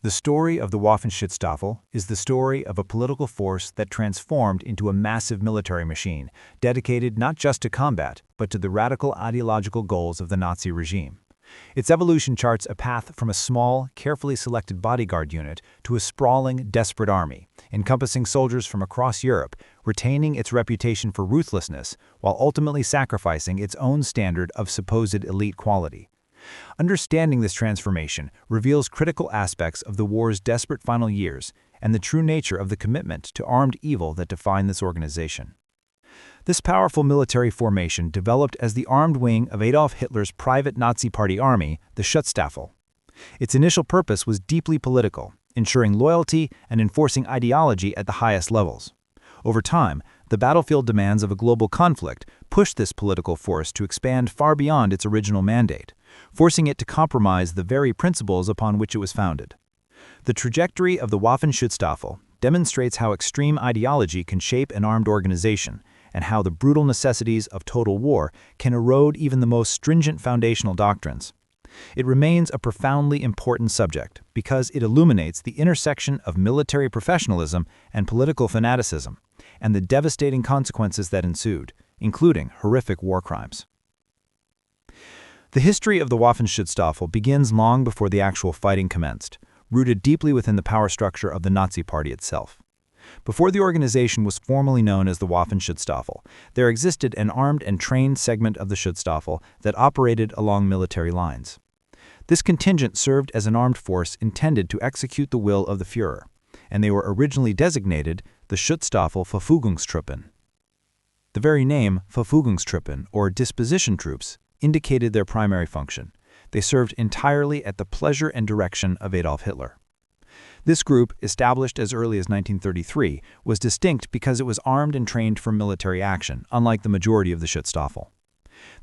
The story of the Waffen-SS is the story of a political force that transformed into a massive military machine, dedicated not just to combat, but to the radical ideological goals of the Nazi regime. Its evolution charts a path from a small, carefully selected bodyguard unit to a sprawling, desperate army, encompassing soldiers from across Europe, retaining its reputation for ruthlessness, while ultimately sacrificing its own standard of supposed elite quality. Understanding this transformation reveals critical aspects of the war's desperate final years and the true nature of the commitment to armed evil that defined this organization. This powerful military formation developed as the armed wing of Adolf Hitler's private Nazi Party army, the Schutzstaffel. Its initial purpose was deeply political, ensuring loyalty and enforcing ideology at the highest levels. Over time, the battlefield demands of a global conflict pushed this political force to expand far beyond its original mandate, forcing it to compromise the very principles upon which it was founded. The trajectory of the Waffen-SS demonstrates how extreme ideology can shape an armed organization, and how the brutal necessities of total war can erode even the most stringent foundational doctrines. It remains a profoundly important subject because it illuminates the intersection of military professionalism and political fanaticism, and the devastating consequences that ensued, including horrific war crimes. The history of the Waffen-SS begins long before the actual fighting commenced, rooted deeply within the power structure of the Nazi Party itself. Before the organization was formally known as the Waffen-SS, there existed an armed and trained segment of the Schutzstaffel that operated along military lines. This contingent served as an armed force intended to execute the will of the Führer, and they were originally designated the Schutzstaffel Verfügungstruppen. The very name Verfügungstruppen, or disposition troops, indicated their primary function. They served entirely at the pleasure and direction of Adolf Hitler. This group, established as early as 1933, was distinct because it was armed and trained for military action, unlike the majority of the Schutzstaffel.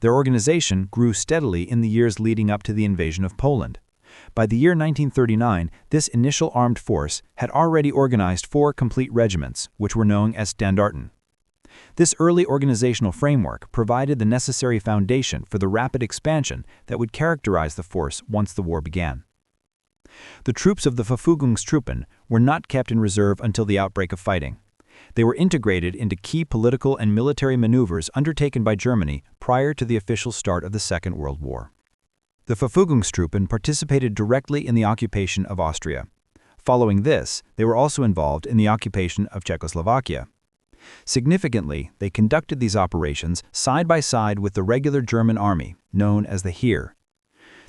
Their organization grew steadily in the years leading up to the invasion of Poland. By the year 1939, this initial armed force had already organized 4 complete regiments, which were known as Standarten. This early organizational framework provided the necessary foundation for the rapid expansion that would characterize the force once the war began. The troops of the Verfügungstruppen were not kept in reserve until the outbreak of fighting. They were integrated into key political and military maneuvers undertaken by Germany prior to the official start of the Second World War. The Verfügungstruppen participated directly in the occupation of Austria. Following this, they were also involved in the occupation of Czechoslovakia. Significantly, they conducted these operations side by side with the regular German army, known as the Heer.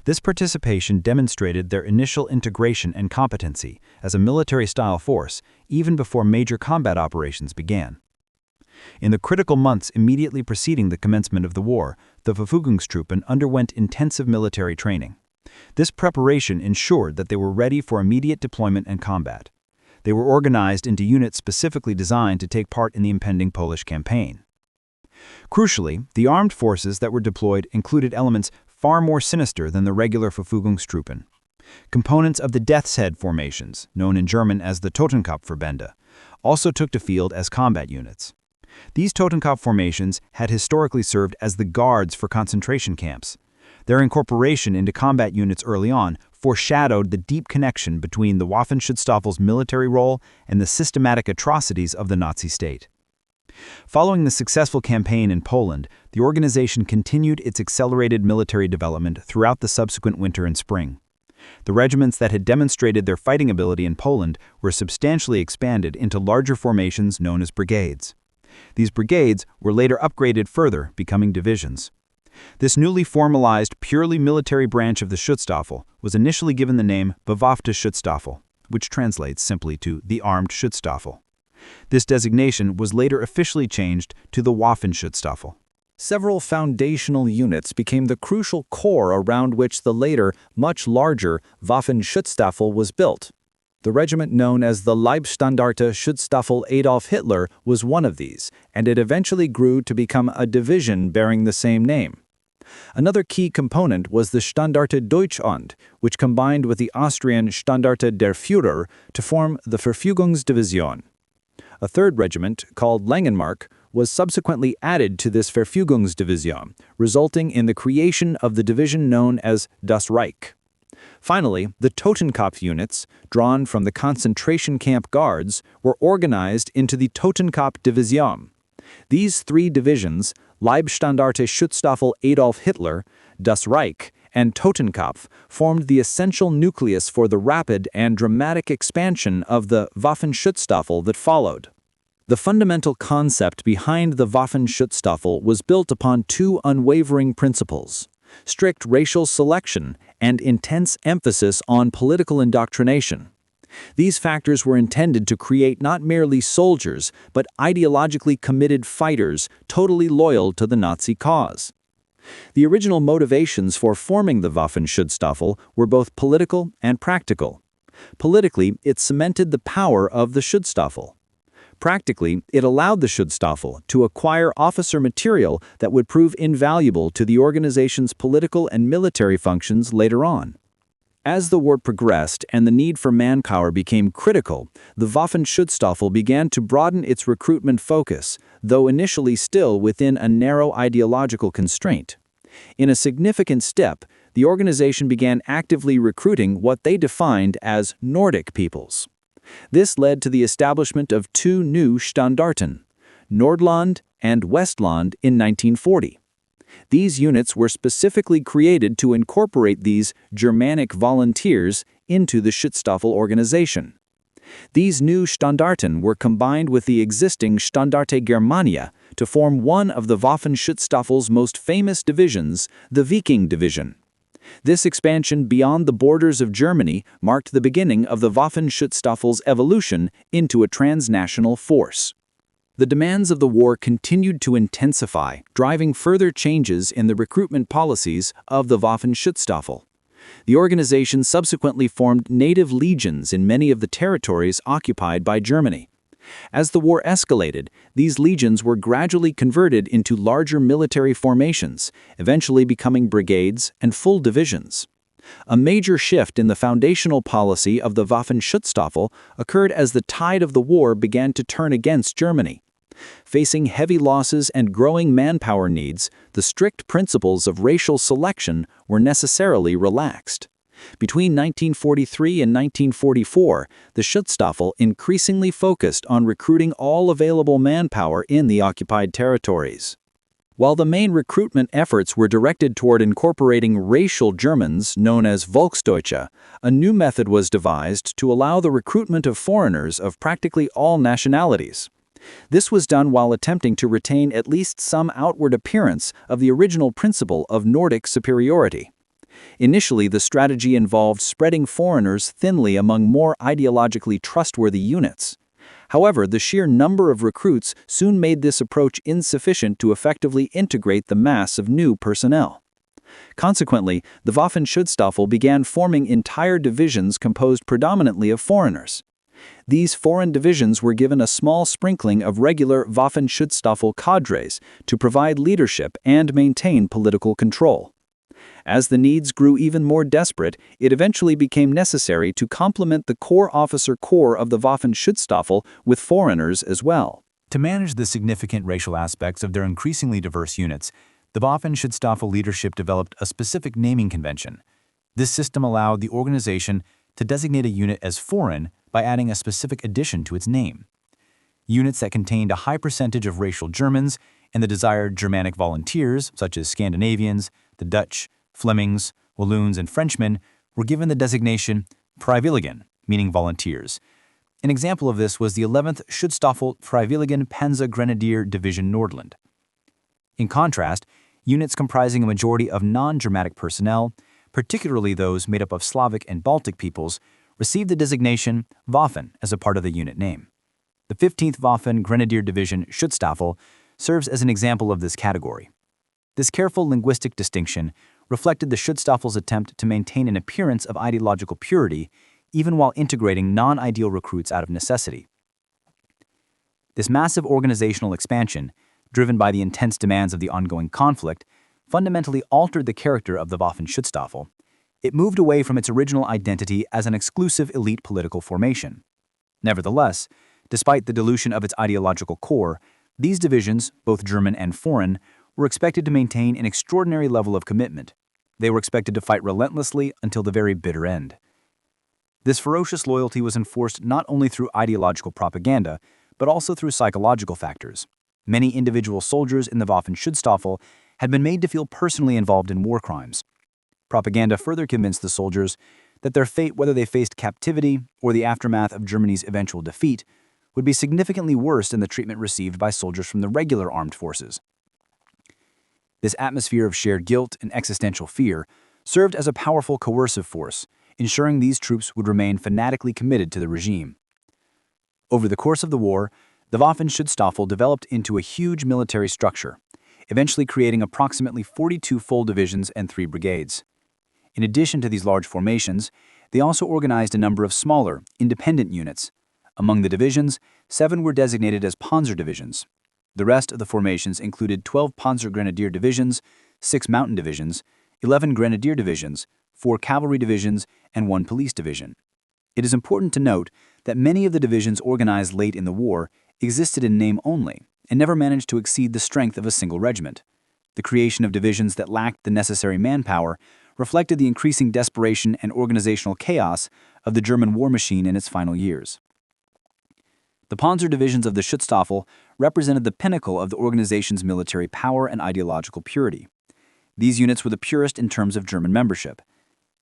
This participation demonstrated their initial integration and competency as a military-style force, even before major combat operations began. In the critical months immediately preceding the commencement of the war, the Verfügungstruppen underwent intensive military training. This preparation ensured that they were ready for immediate deployment and combat. They were organized into units specifically designed to take part in the impending Polish campaign. Crucially, the armed forces that were deployed included elements far more sinister than the regular Verfügungstruppen. Components of the Death's Head formations, known in German as the Totenkopf, also took to field as combat units. These Totenkopf formations had historically served as the guards for concentration camps. Their incorporation into combat units early on foreshadowed the deep connection between the Waffen-SS military role and the systematic atrocities of the Nazi state. Following the successful campaign in Poland, the organization continued its accelerated military development throughout the subsequent winter and spring. The regiments that had demonstrated their fighting ability in Poland were substantially expanded into larger formations known as brigades. These brigades were later upgraded further, becoming divisions. This newly formalized, purely military branch of the Schutzstaffel was initially given the name Bewaffnete Schutzstaffel, which translates simply to the Armed Schutzstaffel. This designation was later officially changed to the Waffen-SS. Several foundational units became the crucial core around which the later, much larger Waffen-SS was built. The regiment known as the Leibstandarte Adolf Hitler was one of these, and it eventually grew to become a division bearing the same name. Another key component was the Standarte Deutschland, which combined with the Austrian Standarte der Führer to form the Verfügungsdivision. A third regiment, called Langenmark, was subsequently added to this Verfügungsdivision, resulting in the creation of the division known as Das Reich. Finally, the Totenkopf units, drawn from the concentration camp guards, were organized into the Totenkopf Division. These three divisions, Leibstandarte Adolf Hitler, das Reich, and Totenkopf, formed the essential nucleus for the rapid and dramatic expansion of the Waffen-SS that followed. The fundamental concept behind the Waffen-SS was built upon two unwavering principles: strict racial selection and intense emphasis on political indoctrination. These factors were intended to create not merely soldiers, but ideologically committed fighters totally loyal to the Nazi cause. The original motivations for forming the Waffen-SS were both political and practical. Politically, it cemented the power of the Schutzstaffel. Practically, it allowed the Schutzstaffel to acquire officer material that would prove invaluable to the organization's political and military functions later on. As the war progressed and the need for manpower became critical, the Waffen-SS began to broaden its recruitment focus, though initially still within a narrow ideological constraint. In a significant step, the organization began actively recruiting what they defined as Nordic peoples. This led to the establishment of two new Standarten, Nordland and Westland, in 1940. These units were specifically created to incorporate these Germanic volunteers into the Schutzstaffel organization. These new Standarten were combined with the existing Standarte Germania to form one of the Waffen-SS most famous divisions, the Viking Division. This expansion beyond the borders of Germany marked the beginning of the Waffen-SS evolution into a transnational force. The demands of the war continued to intensify, driving further changes in the recruitment policies of the Waffen-SS. The organization subsequently formed native legions in many of the territories occupied by Germany. As the war escalated, these legions were gradually converted into larger military formations, eventually becoming brigades and full divisions. A major shift in the foundational policy of the Waffen-SS occurred as the tide of the war began to turn against Germany. Facing heavy losses and growing manpower needs, the strict principles of racial selection were necessarily relaxed. Between 1943 and 1944, the Schutzstaffel increasingly focused on recruiting all available manpower in the occupied territories. While the main recruitment efforts were directed toward incorporating racial Germans known as Volksdeutsche, a new method was devised to allow the recruitment of foreigners of practically all nationalities. This was done while attempting to retain at least some outward appearance of the original principle of Nordic superiority. Initially, the strategy involved spreading foreigners thinly among more ideologically trustworthy units. However, the sheer number of recruits soon made this approach insufficient to effectively integrate the mass of new personnel. Consequently, the Waffen-SS began forming entire divisions composed predominantly of foreigners. These foreign divisions were given a small sprinkling of regular Waffen-SS cadres to provide leadership and maintain political control. As the needs grew even more desperate, it eventually became necessary to complement the core officer corps of the Waffen-SS with foreigners as well. To manage the significant racial aspects of their increasingly diverse units, the Waffen-SS leadership developed a specific naming convention. This system allowed the organization to designate a unit as foreign by adding a specific addition to its name. Units that contained a high percentage of racial Germans and the desired Germanic volunteers, such as Scandinavians, the Dutch, Flemings, Walloons, and Frenchmen, were given the designation Freiwilligen, meaning volunteers. An example of this was the 11th Schutzstaffel Freiwilligen Panzer Grenadier Division Nordland. In contrast, units comprising a majority of non-Germanic personnel, particularly those made up of Slavic and Baltic peoples, received the designation Waffen as a part of the unit name. The 15th Waffen Grenadier Division Schutzstaffel serves as an example of this category. This careful linguistic distinction reflected the Schutzstaffel's attempt to maintain an appearance of ideological purity even while integrating non-ideal recruits out of necessity. This massive organizational expansion, driven by the intense demands of the ongoing conflict, fundamentally altered the character of the Waffen-SS. It moved away from its original identity as an exclusive elite political formation. Nevertheless, despite the dilution of its ideological core, these divisions, both German and foreign, were expected to maintain an extraordinary level of commitment. They were expected to fight relentlessly until the very bitter end. This ferocious loyalty was enforced not only through ideological propaganda, but also through psychological factors. Many individual soldiers in the Waffen-SS had been made to feel personally involved in war crimes. Propaganda further convinced the soldiers that their fate, whether they faced captivity or the aftermath of Germany's eventual defeat, would be significantly worse than the treatment received by soldiers from the regular armed forces. This atmosphere of shared guilt and existential fear served as a powerful coercive force, ensuring these troops would remain fanatically committed to the regime. Over the course of the war, the Waffen-SS developed into a huge military structure, eventually creating approximately 42 full divisions and 3 brigades. In addition to these large formations, they also organized a number of smaller, independent units. Among the divisions, 7 were designated as Panzer divisions. The rest of the formations included 12 Panzer Grenadier divisions, 6 mountain divisions, 11 Grenadier divisions, 4 cavalry divisions, and 1 police division. It is important to note that many of the divisions organized late in the war existed in name only and never managed to exceed the strength of a single regiment. The creation of divisions that lacked the necessary manpower reflected the increasing desperation and organizational chaos of the German war machine in its final years. The Panzer divisions of the Schutzstaffel represented the pinnacle of the organization's military power and ideological purity. These units were the purest in terms of German membership.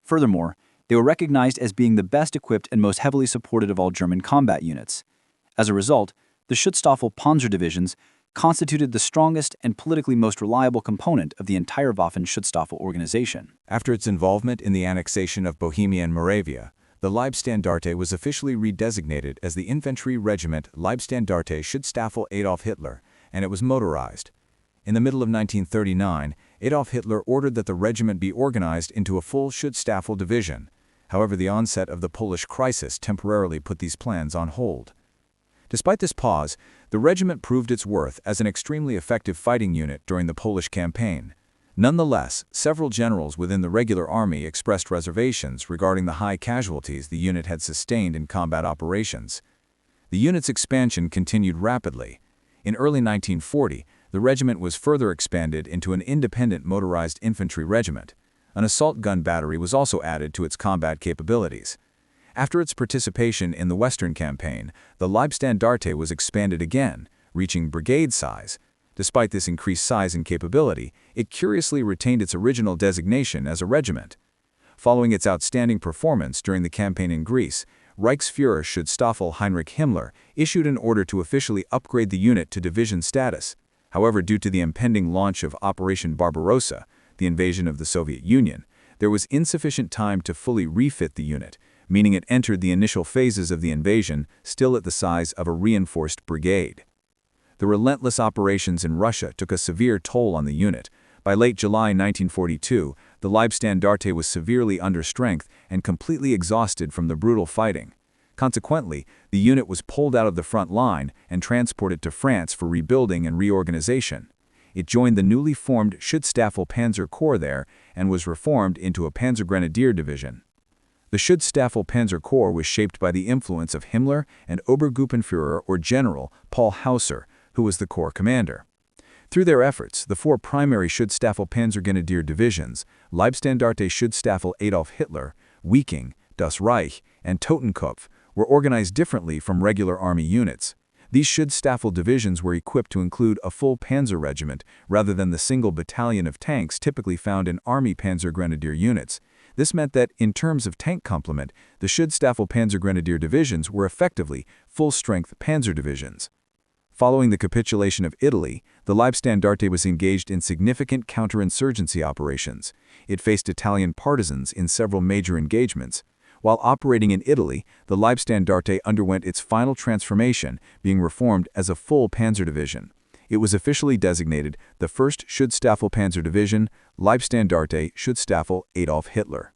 Furthermore, they were recognized as being the best equipped and most heavily supported of all German combat units. As a result, the Schutzstaffel Panzer divisions constituted the strongest and politically most reliable component of the entire Waffen-SS organization. After its involvement in the annexation of Bohemia and Moravia, the Leibstandarte was officially redesignated as the Infantry Regiment Leibstandarte Schutzstaffel Adolf Hitler, and it was motorized. In the middle of 1939, Adolf Hitler ordered that the regiment be organized into a full Schutzstaffel division. However, the onset of the Polish crisis temporarily put these plans on hold. Despite this pause, the regiment proved its worth as an extremely effective fighting unit during the Polish campaign. Nonetheless, several generals within the regular army expressed reservations regarding the high casualties the unit had sustained in combat operations. The unit's expansion continued rapidly. In early 1940, the regiment was further expanded into an independent motorized infantry regiment. An assault gun battery was also added to its combat capabilities. After its participation in the Western Campaign, the Leibstandarte was expanded again, reaching brigade size. Despite this increased size and capability, it curiously retained its original designation as a regiment. Following its outstanding performance during the campaign in Greece, Reichsführer Schutzstaffel Heinrich Himmler issued an order to officially upgrade the unit to division status. However, due to the impending launch of Operation Barbarossa, the invasion of the Soviet Union, there was insufficient time to fully refit the unit, meaning it entered the initial phases of the invasion still at the size of a reinforced brigade. The relentless operations in Russia took a severe toll on the unit. By late July 1942, the Leibstandarte was severely under strength and completely exhausted from the brutal fighting. Consequently, the unit was pulled out of the front line and transported to France for rebuilding and reorganization. It joined the newly formed Schutzstaffel Panzer Corps there and was reformed into a Panzer Grenadier division. The Schutzstaffel Panzer Corps was shaped by the influence of Himmler and Obergruppenführer or General Paul Hauser, who was the corps commander. Through their efforts, the 4 primary Schutzstaffel Panzer Grenadier divisions, Leibstandarte Schutzstaffel Adolf Hitler, Wiking, das Reich, and Totenkopf, were organized differently from regular army units. These Schutzstaffel divisions were equipped to include a full panzer regiment rather than the single battalion of tanks typically found in Army Panzer Grenadier units. This meant that, in terms of tank complement, the Schutzstaffel Panzer Grenadier divisions were effectively full-strength panzer divisions. Following the capitulation of Italy, the Leibstandarte was engaged in significant counterinsurgency operations. It faced Italian partisans in several major engagements. While operating in Italy, the Leibstandarte underwent its final transformation, being reformed as a full panzer division. It was officially designated the 1st Schutzstaffel Panzer Division, Leibstandarte Schutzstaffel Adolf Hitler.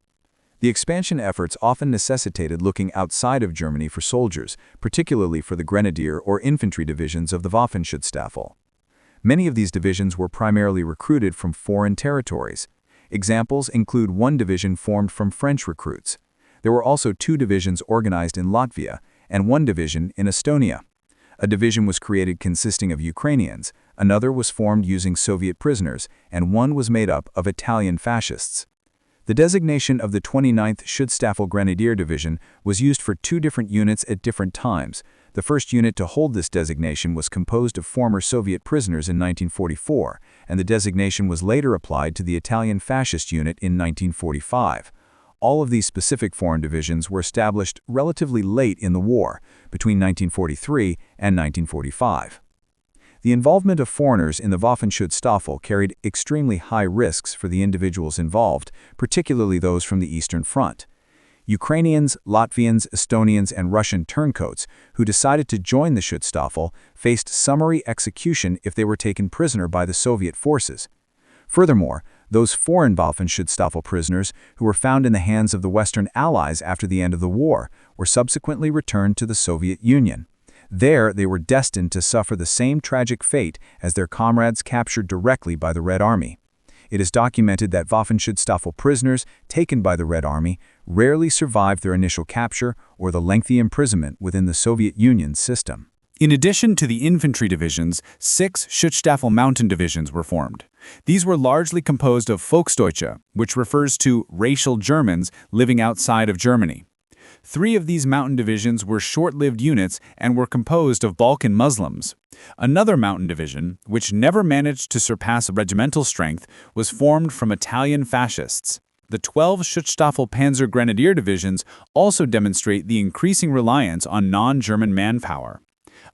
The expansion efforts often necessitated looking outside of Germany for soldiers, particularly for the grenadier or infantry divisions of the Waffen-Schutzstaffel. Many of these divisions were primarily recruited from foreign territories. Examples include one division formed from French recruits. There were also 2 divisions organized in Latvia and 1 division in Estonia. A division was created consisting of Ukrainians, another was formed using Soviet prisoners, and one was made up of Italian fascists. The designation of the 29th Schutzstaffel Grenadier Division was used for two different units at different times. The first unit to hold this designation was composed of former Soviet prisoners in 1944, and the designation was later applied to the Italian fascist unit in 1945. All of these specific foreign divisions were established relatively late in the war, between 1943 and 1945. The involvement of foreigners in the Waffen-Schutzstaffel carried extremely high risks for the individuals involved, particularly those from the Eastern Front. Ukrainians, Latvians, Estonians, and Russian turncoats who decided to join the Schutzstaffel faced summary execution if they were taken prisoner by the Soviet forces. Furthermore, those foreign Waffen-Schutzstaffel prisoners who were found in the hands of the Western Allies after the end of the war were subsequently returned to the Soviet Union. There, they were destined to suffer the same tragic fate as their comrades captured directly by the Red Army. It is documented that Waffen-Schutzstaffel prisoners taken by the Red Army rarely survived their initial capture or the lengthy imprisonment within the Soviet Union's system. In addition to the infantry divisions, 6 Schutzstaffel mountain divisions were formed. These were largely composed of Volksdeutsche, which refers to racial Germans living outside of Germany. 3 of these mountain divisions were short-lived units and were composed of Balkan Muslims. Another mountain division, which never managed to surpass regimental strength, was formed from Italian fascists. The 12 Schutzstaffel Panzer Grenadier divisions also demonstrate the increasing reliance on non-German manpower.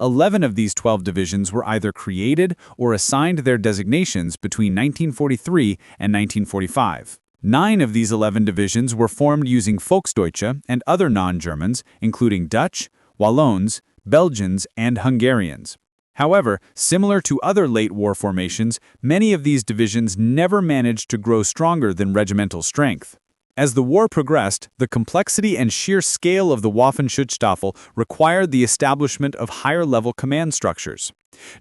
11 of these 12 divisions were either created or assigned their designations between 1943 and 1945. 9 of these 11 divisions were formed using Volksdeutsche and other non-Germans, including Dutch, Wallons, Belgians, and Hungarians. However, similar to other late war formations, many of these divisions never managed to grow stronger than regimental strength. As the war progressed, the complexity and sheer scale of the Waffen-Schutzstaffel required the establishment of higher-level command structures.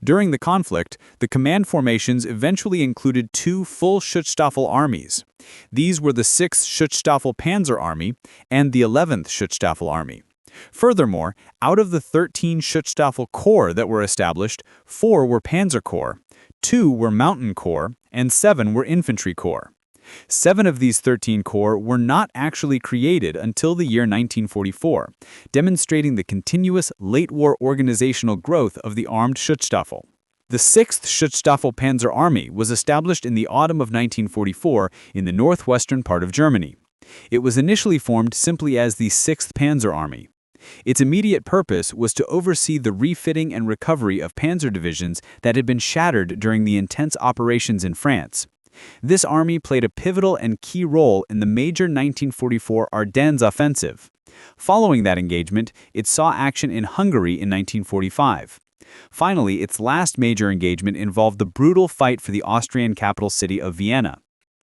During the conflict, the command formations eventually included 2 full Schutzstaffel armies. These were the 6th Schutzstaffel Panzer Army and the 11th Schutzstaffel Army. Furthermore, out of the 13 Schutzstaffel Corps that were established, 4 were Panzer Corps, 2 were Mountain Corps, and 7 were Infantry Corps. 7 of these 13 corps were not actually created until the year 1944, demonstrating the continuous late-war organizational growth of the armed Schutzstaffel. The 6th Schutzstaffel Panzer Army was established in the autumn of 1944 in the northwestern part of Germany. It was initially formed simply as the 6th Panzer Army. Its immediate purpose was to oversee the refitting and recovery of panzer divisions that had been shattered during the intense operations in France. This army played a pivotal and key role in the major 1944 Ardennes offensive. Following that engagement, it saw action in Hungary in 1945. Finally, its last major engagement involved the brutal fight for the Austrian capital city of Vienna.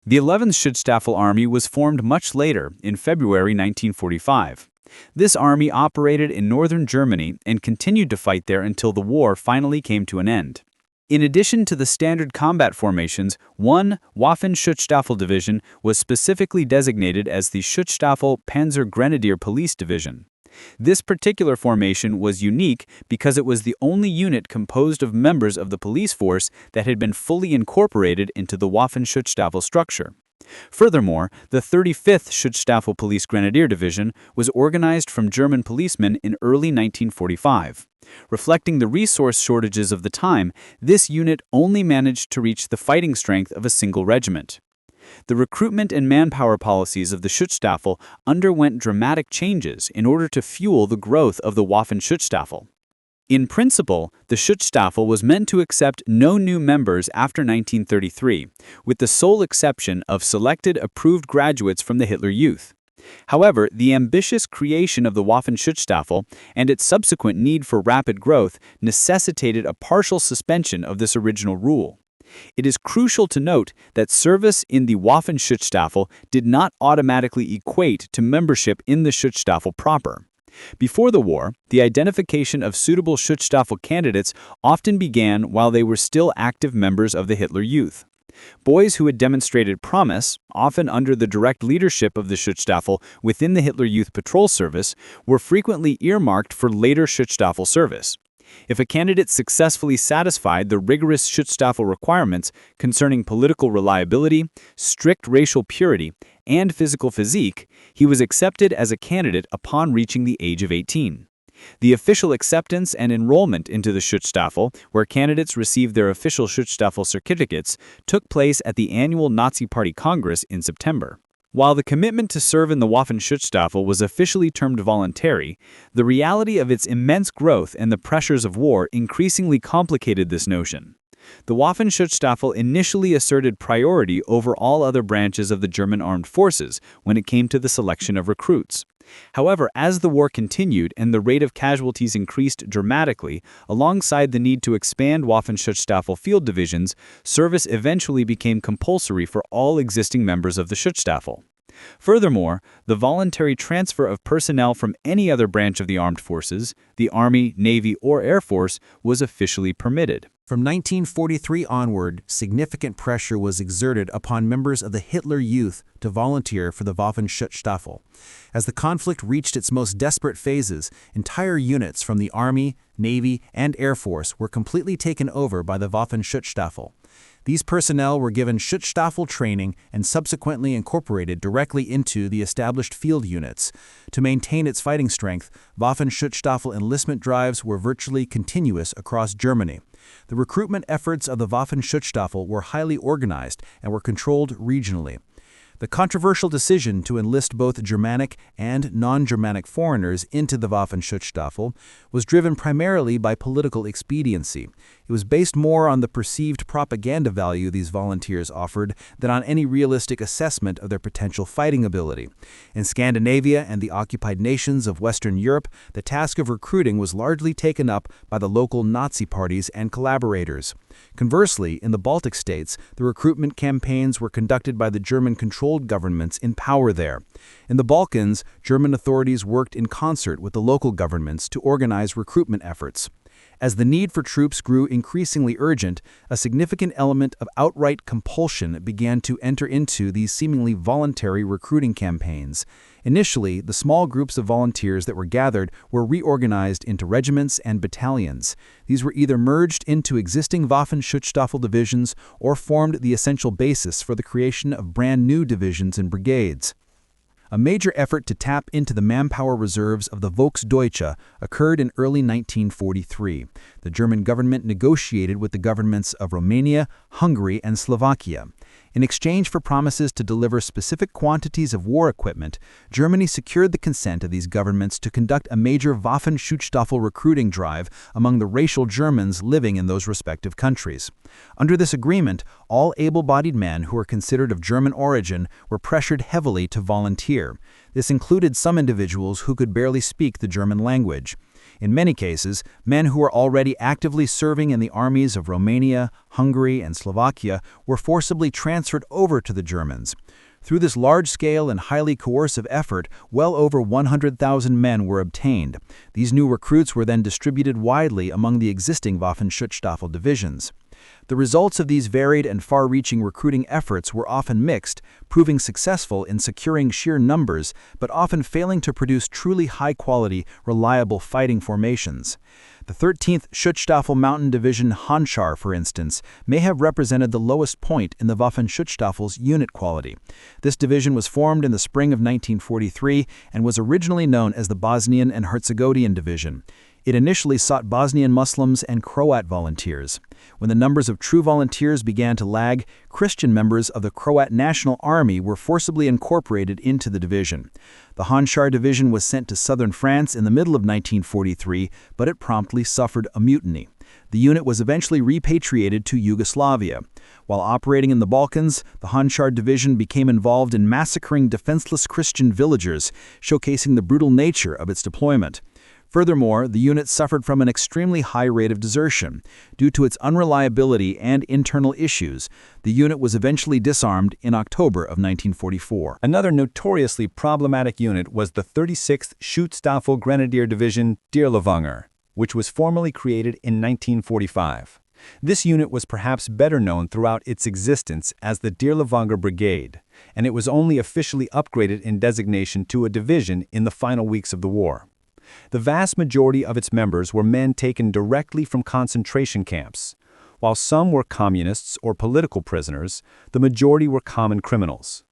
The 11th Schutzstaffel Army was formed much later, in February 1945. This army operated in northern Germany and continued to fight there until the war finally came to an end. In addition to the standard combat formations, one Waffen-Schutzstaffel division was specifically designated as the Schutzstaffel Panzer Grenadier Police Division. This particular formation was unique because it was the only unit composed of members of the police force that had been fully incorporated into the Waffen-Schutzstaffel structure. Furthermore, the 35th Schutzstaffel Police Grenadier Division was organized from German policemen in early 1945. Reflecting the resource shortages of the time, this unit only managed to reach the fighting strength of a single regiment. The recruitment and manpower policies of the Schutzstaffel underwent dramatic changes in order to fuel the growth of the Waffen-Schutzstaffel. In principle, the Schutzstaffel was meant to accept no new members after 1933, with the sole exception of selected approved graduates from the Hitler Youth. However, the ambitious creation of the Waffen-Schutzstaffel and its subsequent need for rapid growth necessitated a partial suspension of this original rule. It is crucial to note that service in the Waffen-Schutzstaffel did not automatically equate to membership in the Schutzstaffel proper. Before the war, the identification of suitable Schutzstaffel candidates often began while they were still active members of the Hitler Youth. Boys who had demonstrated promise, often under the direct leadership of the Schutzstaffel within the Hitler Youth Patrol Service, were frequently earmarked for later Schutzstaffel service. If a candidate successfully satisfied the rigorous Schutzstaffel requirements concerning political reliability, strict racial purity, and physical physique, he was accepted as a candidate upon reaching the age of 18. The official acceptance and enrollment into the Schutzstaffel, where candidates received their official Schutzstaffel certificates, took place at the annual Nazi Party Congress in September. While the commitment to serve in the Waffen-Schutzstaffel was officially termed voluntary, the reality of its immense growth and the pressures of war increasingly complicated this notion. The Waffen-Schutzstaffel initially asserted priority over all other branches of the German armed forces when it came to the selection of recruits. However, as the war continued and the rate of casualties increased dramatically, alongside the need to expand Waffen-Schutzstaffel field divisions, service eventually became compulsory for all existing members of the Schutzstaffel. Furthermore, the voluntary transfer of personnel from any other branch of the armed forces, the Army, Navy, or Air Force, was officially permitted. From 1943 onward, significant pressure was exerted upon members of the Hitler Youth to volunteer for the Waffen-Schutzstaffel. As the conflict reached its most desperate phases, entire units from the Army, Navy, and Air Force were completely taken over by the Waffen-Schutzstaffel. These personnel were given Schutzstaffel training and subsequently incorporated directly into the established field units. To maintain its fighting strength, Waffen-Schutzstaffel enlistment drives were virtually continuous across Germany. The recruitment efforts of the Waffen-Schutzstaffel were highly organized and were controlled regionally. The controversial decision to enlist both Germanic and non-Germanic foreigners into the Waffen-Schutzstaffel was driven primarily by political expediency. It was based more on the perceived propaganda value these volunteers offered than on any realistic assessment of their potential fighting ability. In Scandinavia and the occupied nations of Western Europe, the task of recruiting was largely taken up by the local Nazi parties and collaborators. Conversely, in the Baltic states, the recruitment campaigns were conducted by the German-controlled governments in power there. In the Balkans, German authorities worked in concert with the local governments to organize recruitment efforts. As the need for troops grew increasingly urgent, a significant element of outright compulsion began to enter into these seemingly voluntary recruiting campaigns. Initially, the small groups of volunteers that were gathered were reorganized into regiments and battalions. These were either merged into existing Waffen-Schutzstaffel divisions or formed the essential basis for the creation of brand new divisions and brigades. A major effort to tap into the manpower reserves of the Volksdeutsche occurred in early 1943. The German government negotiated with the governments of Romania, Hungary, and Slovakia. In exchange for promises to deliver specific quantities of war equipment, Germany secured the consent of these governments to conduct a major Waffen-Schutzstaffel recruiting drive among the racial Germans living in those respective countries. Under this agreement, all able-bodied men who were considered of German origin were pressured heavily to volunteer. This included some individuals who could barely speak the German language. In many cases, men who were already actively serving in the armies of Romania, Hungary, and Slovakia were forcibly transferred over to the Germans. Through this large-scale and highly coercive effort, well over 100,000 men were obtained. These new recruits were then distributed widely among the existing Waffen-Schutzstaffel divisions. The results of these varied and far-reaching recruiting efforts were often mixed, proving successful in securing sheer numbers, but often failing to produce truly high-quality, reliable fighting formations. The 13th Schutzstaffel Mountain Division Handschar, for instance, may have represented the lowest point in the Waffen-Schutzstaffel's unit quality. This division was formed in the spring of 1943 and was originally known as the Bosnian and Herzegovinian Division. It initially sought Bosnian Muslims and Croat volunteers. When the numbers of true volunteers began to lag, Christian members of the Croat National Army were forcibly incorporated into the division. The Handschar Division was sent to southern France in the middle of 1943, but it promptly suffered a mutiny. The unit was eventually repatriated to Yugoslavia. While operating in the Balkans, the Handschar Division became involved in massacring defenseless Christian villagers, showcasing the brutal nature of its deployment. Furthermore, the unit suffered from an extremely high rate of desertion. Due to its unreliability and internal issues, the unit was eventually disarmed in October of 1944. Another notoriously problematic unit was the 36th Schutzstaffel Grenadier Division Dirlewanger, which was formally created in 1945. This unit was perhaps better known throughout its existence as the Dirlewanger Brigade, and it was only officially upgraded in designation to a division in the final weeks of the war. The vast majority of its members were men taken directly from concentration camps. While some were communists or political prisoners, the majority were common criminals.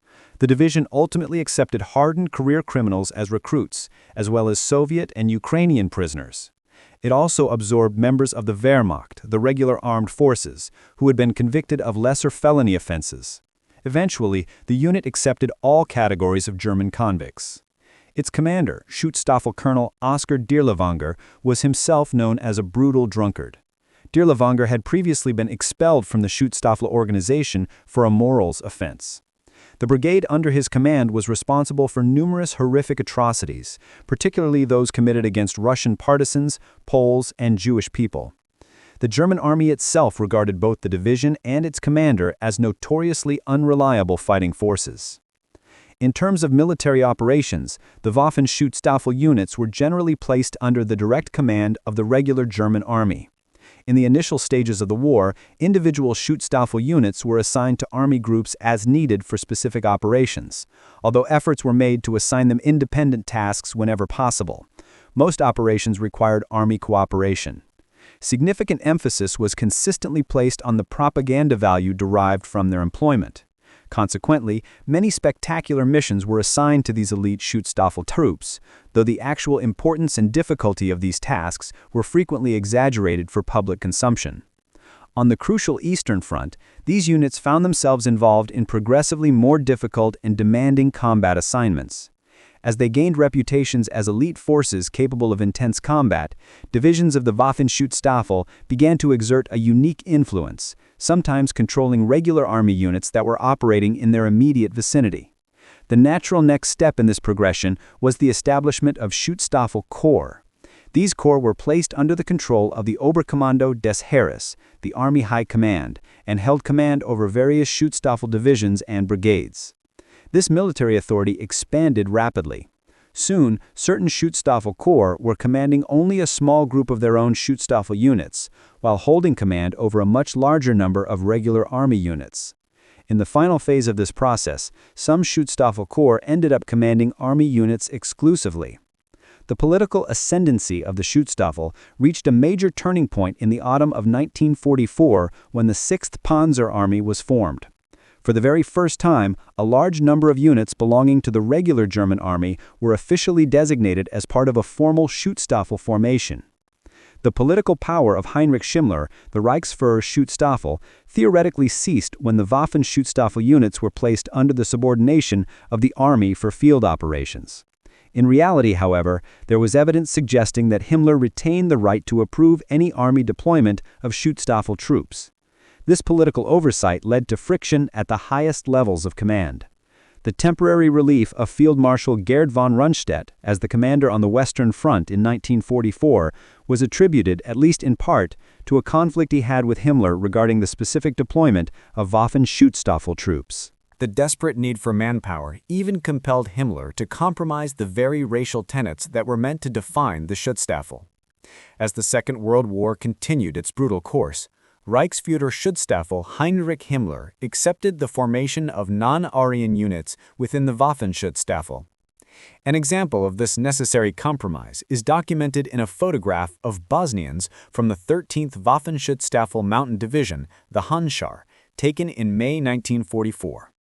The division ultimately accepted hardened career criminals as recruits, as well as Soviet and Ukrainian prisoners. It also absorbed members of the Wehrmacht, the regular armed forces, who had been convicted of lesser felony offenses. Eventually, the unit accepted all categories of German convicts. Its commander, Schutzstaffel Colonel Oskar Dirlewanger, was himself known as a brutal drunkard. Dirlewanger had previously been expelled from the Schutzstaffel organization for a morals offense. The brigade under his command was responsible for numerous horrific atrocities, particularly those committed against Russian partisans, Poles, and Jewish people. The German army itself regarded both the division and its commander as notoriously unreliable fighting forces. In terms of military operations, the Waffen-Schutzstaffel units were generally placed under the direct command of the regular German army. In the initial stages of the war, individual Schutzstaffel units were assigned to army groups as needed for specific operations, although efforts were made to assign them independent tasks whenever possible. Most operations required army cooperation. Significant emphasis was consistently placed on the propaganda value derived from their employment. Consequently, many spectacular missions were assigned to these elite Schutzstaffel troops, though the actual importance and difficulty of these tasks were frequently exaggerated for public consumption. On the crucial Eastern Front, these units found themselves involved in progressively more difficult and demanding combat assignments. As they gained reputations as elite forces capable of intense combat, divisions of the Waffen-Schutzstaffel began to exert a unique influence, sometimes controlling regular army units that were operating in their immediate vicinity. The natural next step in this progression was the establishment of Schutzstaffel Corps. These corps were placed under the control of the Oberkommando des Heeres, the Army High Command, and held command over various Schutzstaffel divisions and brigades. This military authority expanded rapidly. Soon, certain Schutzstaffel Corps were commanding only a small group of their own Schutzstaffel units, while holding command over a much larger number of regular army units. In the final phase of this process, some Schutzstaffel Corps ended up commanding army units exclusively. The political ascendancy of the Schutzstaffel reached a major turning point in the autumn of 1944 when the 6th Panzer Army was formed. For the very first time, a large number of units belonging to the regular German army were officially designated as part of a formal Schutzstaffel formation. The political power of Heinrich Himmler, the Reichsführer Schutzstaffel, theoretically ceased when the Waffen-Schutzstaffel units were placed under the subordination of the army for field operations. In reality, however, there was evidence suggesting that Himmler retained the right to approve any army deployment of Schutzstaffel troops. This political oversight led to friction at the highest levels of command. The temporary relief of Field Marshal Gerd von Rundstedt as the commander on the Western Front in 1944 was attributed, at least in part, to a conflict he had with Himmler regarding the specific deployment of Waffen-Schutzstaffel troops. The desperate need for manpower even compelled Himmler to compromise the very racial tenets that were meant to define the Schutzstaffel. As the Second World War continued its brutal course, Reichsführer Schutzstaffel Heinrich Himmler accepted the formation of non-Aryan units within the Waffen-Schutzstaffel. An example of this necessary compromise is documented in a photograph of Bosnians from the 13th Waffen-Schutzstaffel Mountain Division, the Handschar, taken in May 1944.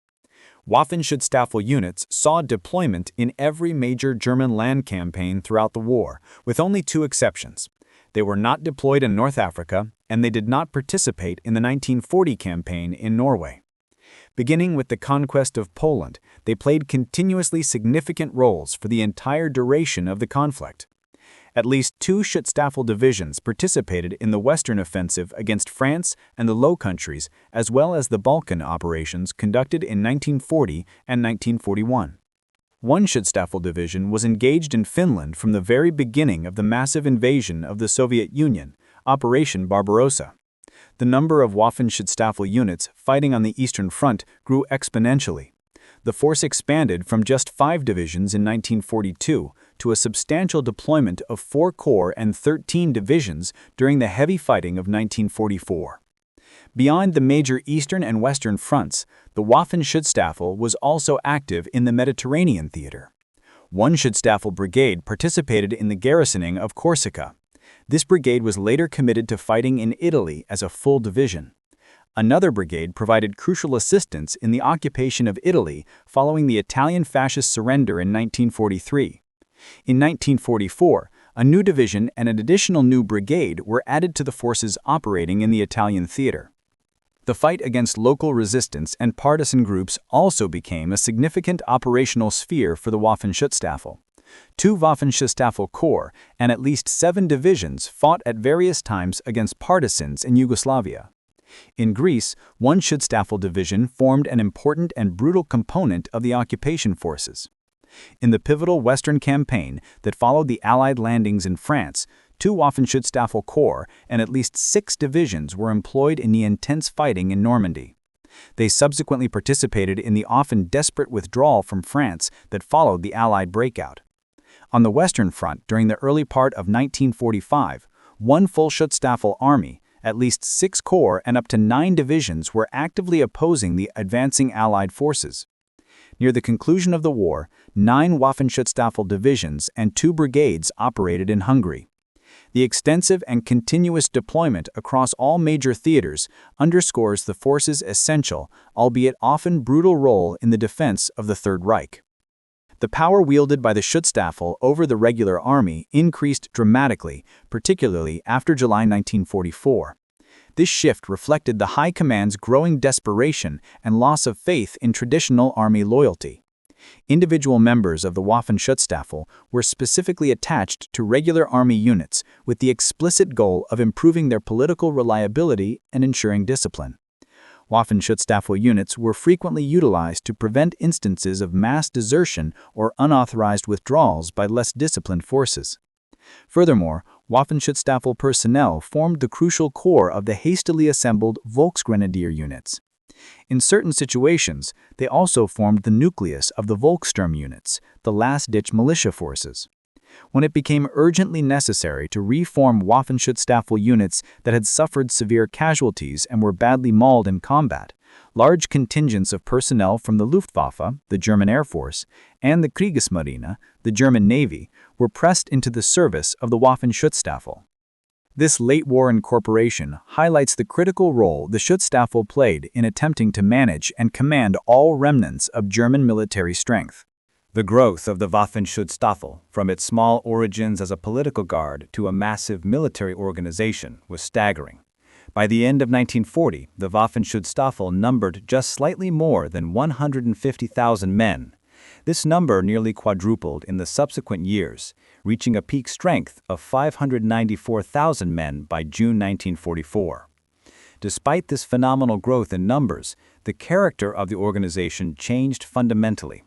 Waffen-Schutzstaffel units saw deployment in every major German land campaign throughout the war, with only two exceptions. They were not deployed in North Africa, and they did not participate in the 1940 campaign in Norway. Beginning with the conquest of Poland, they played continuously significant roles for the entire duration of the conflict. At least two Schutzstaffel divisions participated in the Western Offensive against France and the Low Countries, as well as the Balkan operations conducted in 1940 and 1941. One Schutzstaffel division was engaged in Finland from the very beginning of the massive invasion of the Soviet Union, Operation Barbarossa. The number of Waffen-Schutzstaffel units fighting on the Eastern Front grew exponentially. The force expanded from just 5 divisions in 1942 to a substantial deployment of 4 corps and 13 divisions during the heavy fighting of 1944. Beyond the major Eastern and Western fronts, the Waffen-Schutzstaffel was also active in the Mediterranean theater. One Schutzstaffel brigade participated in the garrisoning of Corsica. This brigade was later committed to fighting in Italy as a full division. Another brigade provided crucial assistance in the occupation of Italy following the Italian fascist surrender in 1943. In 1944, a new division and an additional new brigade were added to the forces operating in the Italian theater. The fight against local resistance and partisan groups also became a significant operational sphere for the Waffen-Schutzstaffel. 2 Waffen-Schutzstaffel Corps and at least 7 divisions fought at various times against partisans in Yugoslavia. In Greece, 1 Schutzstaffel division formed an important and brutal component of the occupation forces. In the pivotal Western campaign that followed the Allied landings in France, 2 Waffen-Schutzstaffel Corps and at least 6 divisions were employed in the intense fighting in Normandy. They subsequently participated in the often desperate withdrawal from France that followed the Allied breakout. On the Western Front during the early part of 1945, 1 full Schutzstaffel army, at least 6 corps and up to 9 divisions were actively opposing the advancing Allied forces. Near the conclusion of the war, 9 Waffen-Schutzstaffel divisions and 2 brigades operated in Hungary. The extensive and continuous deployment across all major theaters underscores the force's essential, albeit often brutal role in the defense of the Third Reich. The power wielded by the Schutzstaffel over the regular army increased dramatically, particularly after July 1944. This shift reflected the High Command's growing desperation and loss of faith in traditional army loyalty. Individual members of the Waffen-Schutzstaffel were specifically attached to regular army units with the explicit goal of improving their political reliability and ensuring discipline. Waffen-Schutzstaffel units were frequently utilized to prevent instances of mass desertion or unauthorized withdrawals by less disciplined forces. Furthermore, Waffen-Schutzstaffel personnel formed the crucial core of the hastily assembled Volksgrenadier units. In certain situations, they also formed the nucleus of the Volkssturm units, the last-ditch militia forces. When it became urgently necessary to reform Waffen-Schutzstaffel units that had suffered severe casualties and were badly mauled in combat, large contingents of personnel from the Luftwaffe, the German Air Force, and the Kriegsmarine, the German Navy, were pressed into the service of the Waffen-Schutzstaffel. This late-war incorporation highlights the critical role the Schutzstaffel played in attempting to manage and command all remnants of German military strength. The growth of the Waffen-Schutzstaffel, from its small origins as a political guard to a massive military organization, was staggering. By the end of 1940, the Waffen-Schutzstaffel numbered just slightly more than 150,000 men. This number nearly quadrupled in the subsequent years, reaching a peak strength of 594,000 men by June 1944. Despite this phenomenal growth in numbers, the character of the organization changed fundamentally.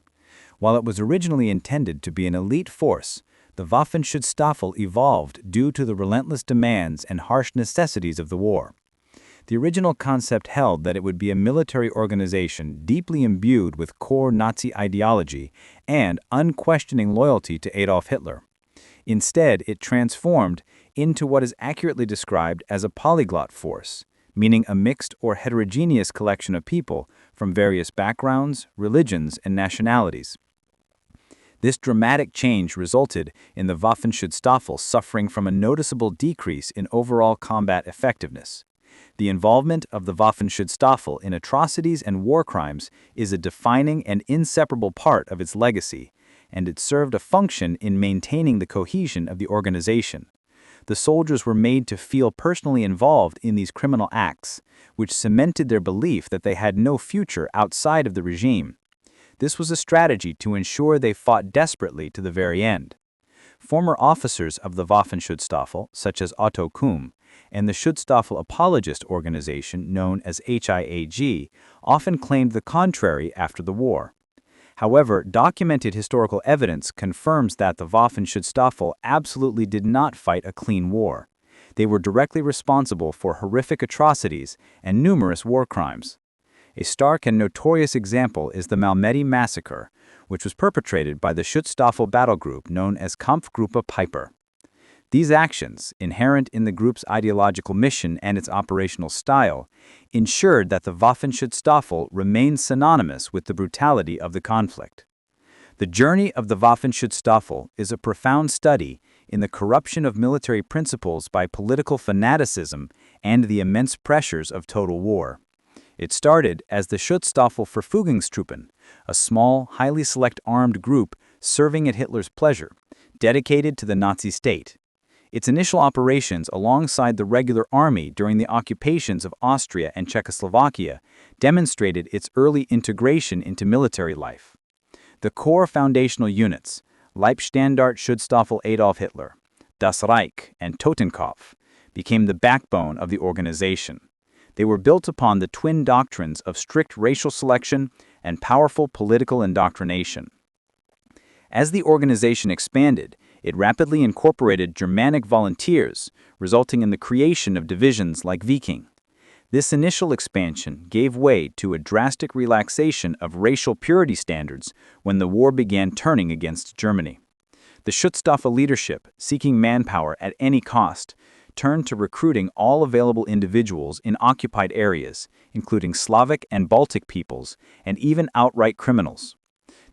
While it was originally intended to be an elite force, the Waffen-Schutzstaffel evolved due to the relentless demands and harsh necessities of the war. The original concept held that it would be a military organization deeply imbued with core Nazi ideology and unquestioning loyalty to Adolf Hitler. Instead, it transformed into what is accurately described as a polyglot force, meaning a mixed or heterogeneous collection of people from various backgrounds, religions, and nationalities. This dramatic change resulted in the Waffen-Schutzstaffel suffering from a noticeable decrease in overall combat effectiveness. The involvement of the Waffen-Schutzstaffel in atrocities and war crimes is a defining and inseparable part of its legacy, and it served a function in maintaining the cohesion of the organization. The soldiers were made to feel personally involved in these criminal acts, which cemented their belief that they had no future outside of the regime. This was a strategy to ensure they fought desperately to the very end. Former officers of the Waffen-Schutzstaffel, such as Otto Kuhm, and the Schutzstaffel apologist organization known as HIAG, often claimed the contrary after the war. However, documented historical evidence confirms that the Waffen-Schutzstaffel absolutely did not fight a clean war. They were directly responsible for horrific atrocities and numerous war crimes. A stark and notorious example is the Malmedy massacre, which was perpetrated by the Schutzstaffel battle group known as Kampfgruppe Peiper. These actions, inherent in the group's ideological mission and its operational style, ensured that the Waffen-Schutzstaffel remained synonymous with the brutality of the conflict. The journey of the Waffen-Schutzstaffel is a profound study in the corruption of military principles by political fanaticism and the immense pressures of total war. It started as the Schutzstaffelverfügungstruppen, a small, highly select armed group serving at Hitler's pleasure, dedicated to the Nazi state. Its initial operations alongside the regular army during the occupations of Austria and Czechoslovakia demonstrated its early integration into military life. The core foundational units, Leibstandarte Adolf Hitler, das Reich, and Totenkopf, became the backbone of the organization. They were built upon the twin doctrines of strict racial selection and powerful political indoctrination. As the organization expanded, it rapidly incorporated Germanic volunteers, resulting in the creation of divisions like Viking. This initial expansion gave way to a drastic relaxation of racial purity standards when the war began turning against Germany. The Schutzstaffel leadership, seeking manpower at any cost, turned to recruiting all available individuals in occupied areas, including Slavic and Baltic peoples, and even outright criminals.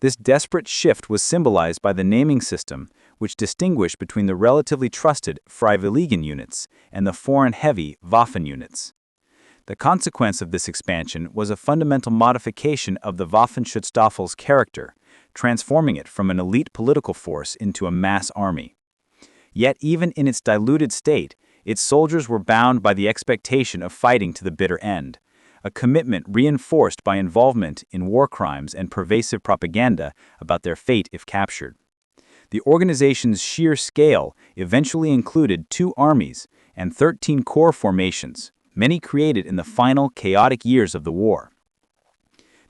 This desperate shift was symbolized by the naming system, which distinguished between the relatively trusted Freiwilligen units and the foreign-heavy Waffen units. The consequence of this expansion was a fundamental modification of the Waffenschutzstaffel's character, transforming it from an elite political force into a mass army. Yet even in its diluted state, its soldiers were bound by the expectation of fighting to the bitter end, a commitment reinforced by involvement in war crimes and pervasive propaganda about their fate if captured. The organization's sheer scale eventually included 2 armies and 13 corps formations, many created in the final chaotic years of the war.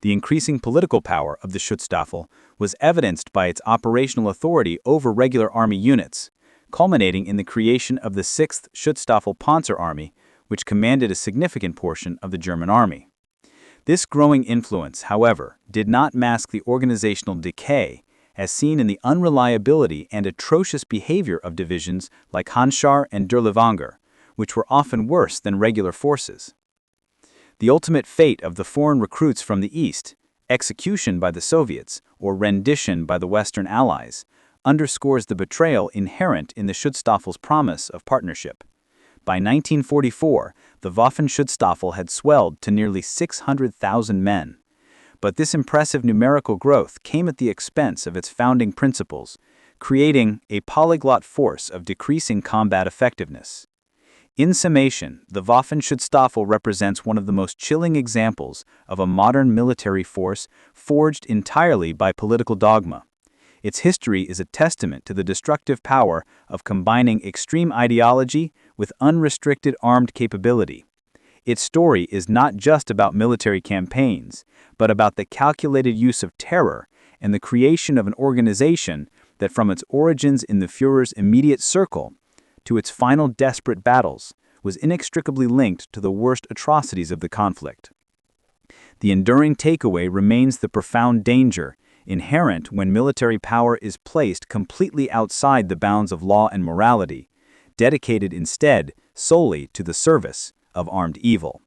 The increasing political power of the Schutzstaffel was evidenced by its operational authority over regular army units, culminating in the creation of the 6th Schutzstaffel Panzer Army, which commanded a significant portion of the German army. This growing influence, however, did not mask the organizational decay, as seen in the unreliability and atrocious behavior of divisions like Handschar and Der Levanger, which were often worse than regular forces. The ultimate fate of the foreign recruits from the East, execution by the Soviets or rendition by the Western Allies, underscores the betrayal inherent in the Schutzstaffel's promise of partnership. By 1944, the Waffenschutzstaffel had swelled to nearly 600,000 men. But this impressive numerical growth came at the expense of its founding principles, creating a polyglot force of decreasing combat effectiveness. In summation, the Waffenschutzstaffel represents one of the most chilling examples of a modern military force forged entirely by political dogma. Its history is a testament to the destructive power of combining extreme ideology with unrestricted armed capability. Its story is not just about military campaigns, but about the calculated use of terror and the creation of an organization that, from its origins in the Führer's immediate circle to its final desperate battles, was inextricably linked to the worst atrocities of the conflict. The enduring takeaway remains the profound danger inherent when military power is placed completely outside the bounds of law and morality, dedicated instead solely to the service of armed evil.